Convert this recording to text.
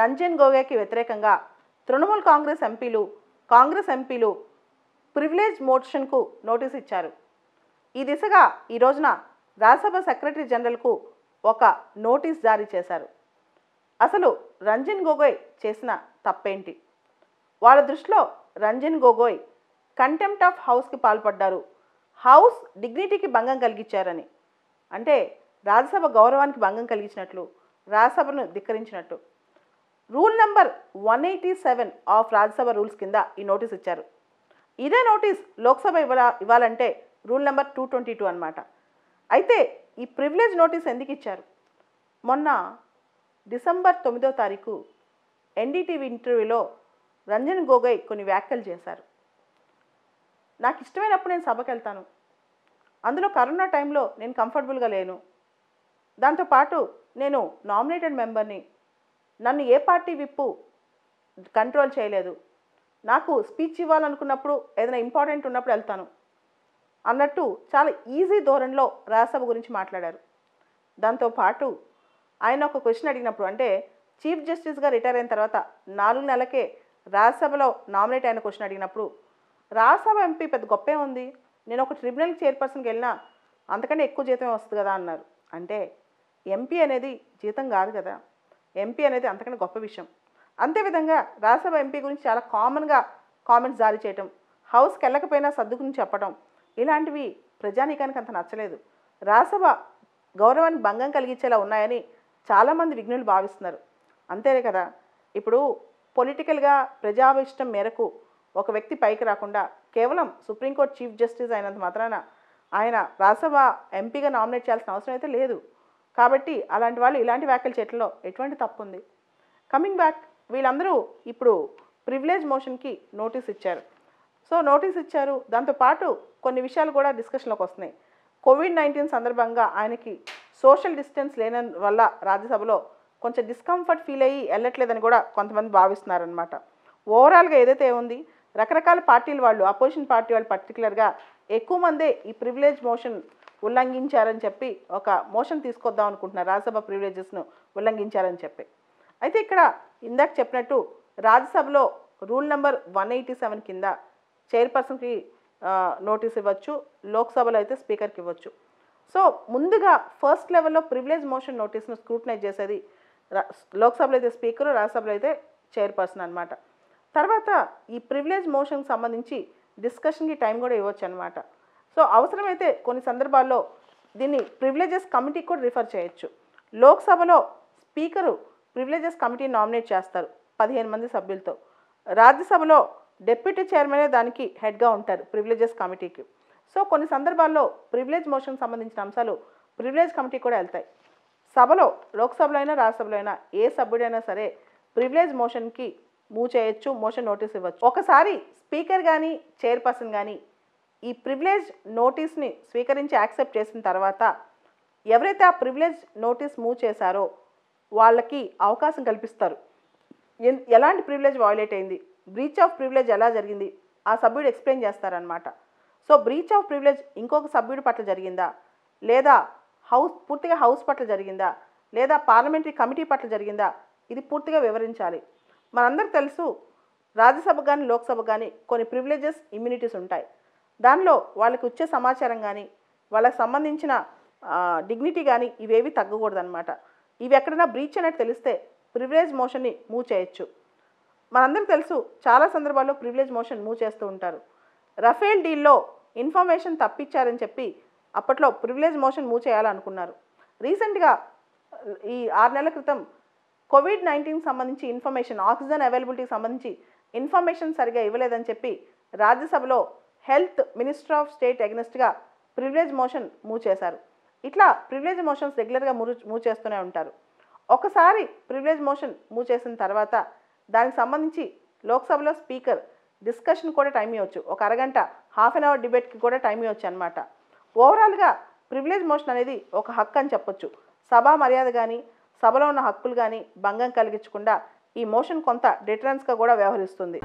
రంజన్ గొగోయ్కి వ్యతిరేకంగా తృణమూల్ కాంగ్రెస్ ఎంపీలు privilege మోషన్కు notice ఇచ్చారు. ఈ దిశగా ఈ రోజున రాజ్యసభ సెక్రటరీ జనరల్కు ఒక నోటీస్ జారీ చేశారు. అసలు రంజన్ గొగోయ్ చేసిన తప్పేంటి? వాళ్ళ దృష్టిలో రంజన్ గొగోయ్ కంటెంప్ట్ ఆఫ్ హౌస్కి పాల్పడ్డారు, హౌస్ డిగ్నిటీకి భంగం కలిగించారని. అంటే రాజ్యసభ గౌరవానికి భంగం కలిగించినట్లు, రాజ్యసభను ధిక్కరించినట్టు. Rule number 187 of Rajya Sabha rules కింద ఈ నోటీస్ ఇచ్చారు. ఇదే నోటీస్ లోక్సభ ఇవ్వాలంటే రూల్ నెంబర్ 222 అన్నమాట. అయితే ఈ ప్రివిలేజ్ నోటీస్ ఎందుకు ఇచ్చారు? మొన్న డిసెంబర్ 9వ తారీఖు ఎన్డీటీవీ ఇంటర్వ్యూలో రంజన్ గొగోయ్ కొన్ని వ్యాఖ్యలు చేశారు. నాకు ఇష్టమైనప్పుడు నేను సభకు వెళ్తాను, అందులో కరోనా టైంలో నేను కంఫర్టబుల్గా లేను, దాంతోపాటు నేను నామినేటెడ్ మెంబర్ని, నన్ను ఏ పార్టీ విప్పు కంట్రోల్ చేయలేదు, నాకు స్పీచ్ ఇవ్వాలనుకున్నప్పుడు ఏదైనా ఇంపార్టెంట్ ఉన్నప్పుడు వెళ్తాను అన్నట్టు చాలా ఈజీ ధోరణిలో రాజ్యసభ గురించి మాట్లాడారు. దాంతోపాటు ఆయన ఒక క్వశ్చన్ అడిగినప్పుడు, అంటే చీఫ్ జస్టిస్గా రిటైర్ అయిన తర్వాత 4 నెలలకే రాజ్యసభలో నామినేట్ అయిన క్వశ్చన్ అడిగినప్పుడు, రాజ్యసభ ఎంపీ పెద్ద గొప్పే ఉంది, నేను ఒక ట్రిబ్యునల్ చైర్పర్సన్కి వెళ్ళినా అంతకంటే ఎక్కువ జీతమే వస్తుంది కదా అన్నారు. అంటే ఎంపీ అనేది జీతం కాదు కదా, ఎంపీ అనేది అంతకంటే గొప్ప విషయం. అంతేవిధంగా రాజ్యసభ ఎంపీ గురించి చాలా కామన్గా కామెంట్స్ జారీ చేయటం, హౌస్కి వెళ్ళకపోయినా సర్దుకుని చెప్పడం, ఇలాంటివి ప్రజానీకానికి అంత నచ్చలేదు. రాజ్యసభ గౌరవానికి భంగం కలిగించేలా ఉన్నాయని చాలామంది విఘ్నులు భావిస్తున్నారు. అంతేనే కదా, ఇప్పుడు పొలిటికల్గా ప్రజాభిష్టం మేరకు ఒక వ్యక్తి పైకి రాకుండా కేవలం సుప్రీంకోర్టు చీఫ్ జస్టిస్ అయినంత మాత్రాన ఆయన రాజ్యసభ ఎంపీగా నామినేట్ చేయాల్సిన అవసరం అయితే లేదు. కాబట్టి అలాంటి వాళ్ళు ఇలాంటి వ్యాఖ్యలు చేయడంలో ఎటువంటి తప్పు ఉంది? కమింగ్ బ్యాక్, వీళ్ళందరూ ఇప్పుడు ప్రివిలేజ్ మోషన్కి నోటీస్ ఇచ్చారు. సో నోటీస్ ఇచ్చారు, దాంతోపాటు కొన్ని విషయాలు కూడా డిస్కషన్లోకి వస్తున్నాయి. కోవిడ్-19 సందర్భంగా ఆయనకి సోషల్ డిస్టెన్స్ లేని వల్ల రాజ్యసభలో కొంచెం డిస్కంఫర్ట్ ఫీల్ అయ్యి వెళ్ళట్లేదని కూడా కొంతమంది భావిస్తున్నారనమాట. ఓవరాల్గా ఏదైతే ఉంది, రకరకాల పార్టీల వాళ్ళు, అపోజిషన్ పార్టీ వాళ్ళు పర్టికులర్గా ఎక్కువ మందే ఈ ప్రివిలేజ్ మోషన్ ఉల్లంఘించారని చెప్పి ఒక మోషన్ తీసుకొద్దాం అనుకుంటున్నారు, రాజ్యసభ ప్రివిలేజెస్ను ఉల్లంఘించారని చెప్పి. అయితే ఇక్కడ ఇందాక చెప్పినట్టు రాజ్యసభలో రూల్ నెంబర్ 187 కింద చైర్పర్సన్కి నోటీస్ ఇవ్వచ్చు, లోక్సభలో అయితే స్పీకర్కి ఇవ్వచ్చు. సో ముందుగా ఫస్ట్ లెవెల్లో ప్రివిలేజ్ మోషన్ నోటీస్ను స్క్రూటనైజ్ చేసేది లోక్సభలో అయితే స్పీకరు, రాజ్యసభలో అయితే చైర్పర్సన్ అనమాట. తర్వాత ఈ ప్రివిలేజ్ మోషన్కి సంబంధించి డిస్కషన్కి టైం కూడా ఇవ్వచ్చు అనమాట. సో అవసరమైతే కొన్ని సందర్భాల్లో దీన్ని ప్రివిలేజెస్ కమిటీకి కూడా రిఫర్ చేయొచ్చు. లోక్సభలో స్పీకరు ప్రివిలేజెస్ కమిటీని నామినేట్ చేస్తారు 15 మంది సభ్యులతో. రాజ్యసభలో డిప్యూటీ చైర్మనే దానికి హెడ్గా ఉంటారు ప్రివిలేజెస్ కమిటీకి. సో కొన్ని సందర్భాల్లో ప్రివిలేజ్ మోషన్కి సంబంధించిన అంశాలు ప్రివిలేజ్ కమిటీ కూడా వెళ్తాయి. సభలో, లోక్సభలో అయినా రాజ్యసభలో అయినా ఏ సభ్యుడైనా సరే ప్రివిలేజ్ మోషన్కి మూవ్ చేయొచ్చు, మోషన్ నోటీస్ ఇవ్వచ్చు. ఒకసారి స్పీకర్ కానీ చైర్పర్సన్ కానీ ఈ ప్రివిలేజ్ నోటీస్ని స్వీకరించి యాక్సెప్ట్ చేసిన తర్వాత ఎవరైతే ఆ ప్రివిలేజ్ నోటీస్ మూవ్ చేశారో వాళ్ళకి అవకాశం కల్పిస్తారు. ఎలాంటి ప్రివిలేజ్ వైలేట్ అయింది, బ్రీచ్ ఆఫ్ ప్రివిలేజ్ ఎలా జరిగింది, ఆ సభ్యుడు ఎక్స్ప్లెయిన్ చేస్తారనమాట. సో బ్రీచ్ ఆఫ్ ప్రివిలేజ్ ఇంకొక సభ్యుడి పట్ల జరిగిందా, లేదా పూర్తిగా హౌస్ పట్ల జరిగిందా, లేదా పార్లమెంటరీ కమిటీ పట్ల జరిగిందా, ఇది పూర్తిగా వివరించాలి. మనందరికీ తెలుసు, రాజ్యసభ కానీ లోక్సభ కానీ కొన్ని ప్రివిలేజెస్, ఇమ్యూనిటీస్ ఉంటాయి. దానిలో వాళ్ళకి వచ్చే సమాచారం కానీ వాళ్ళకి సంబంధించిన డిగ్నిటీ కానీ ఇవేవి తగ్గకూడదన్నమాట. ఇవి ఎక్కడైనా బ్రీచ్ అనేది తెలిస్తే ప్రివిలేజ్ మోషన్ని మూవ్ చేయొచ్చు. మనందరికీ తెలుసు, చాలా సందర్భాల్లో ప్రివిలేజ్ మోషన్ మూవ్ చేస్తూ ఉంటారు. రఫేల్ డీల్లో ఇన్ఫర్మేషన్ తప్పించారని చెప్పి అప్పట్లో ప్రివిలేజ్ మోషన్ మూవ్ చేయాలనుకున్నారు. రీసెంట్గా ఈ 6 నెలల క్రితం కోవిడ్-19 సంబంధించి ఇన్ఫర్మేషన్, ఆక్సిజన్ అవైలబిలిటీకి సంబంధించి ఇన్ఫర్మేషన్ సరిగా ఇవ్వలేదని చెప్పి రాజ్యసభలో హెల్త్ మినిస్టర్ ఆఫ్ స్టేట్ అగెనిస్ట్గా ప్రివిలేజ్ మోషన్ మూవ్ చేశారు. ఇట్లా ప్రివిలేజ్ మోషన్స్ రెగ్యులర్గా మూవ్ చేస్తూనే ఉంటారు. ఒకసారి ప్రివిలేజ్ మోషన్ మూవ్ చేసిన తర్వాత దానికి సంబంధించి లోక్సభలో స్పీకర్ డిస్కషన్ కూడా టైం ఇవ్వచ్చు, ఒక అరగంట, హాఫ్ అన్ అవర్ డిబేట్కి కూడా టైం ఇవ్వచ్చు అనమాట. ఓవరాల్గా ప్రివిలేజ్ మోషన్ అనేది ఒక హక్కు అని చెప్పొచ్చు. సభా మర్యాద కానీ సభలో ఉన్న హక్కులు కానీ భంగం కలిగించకుండా ఈ మోషన్ కొంత డిటరెన్స్గా కూడా వ్యవహరిస్తుంది.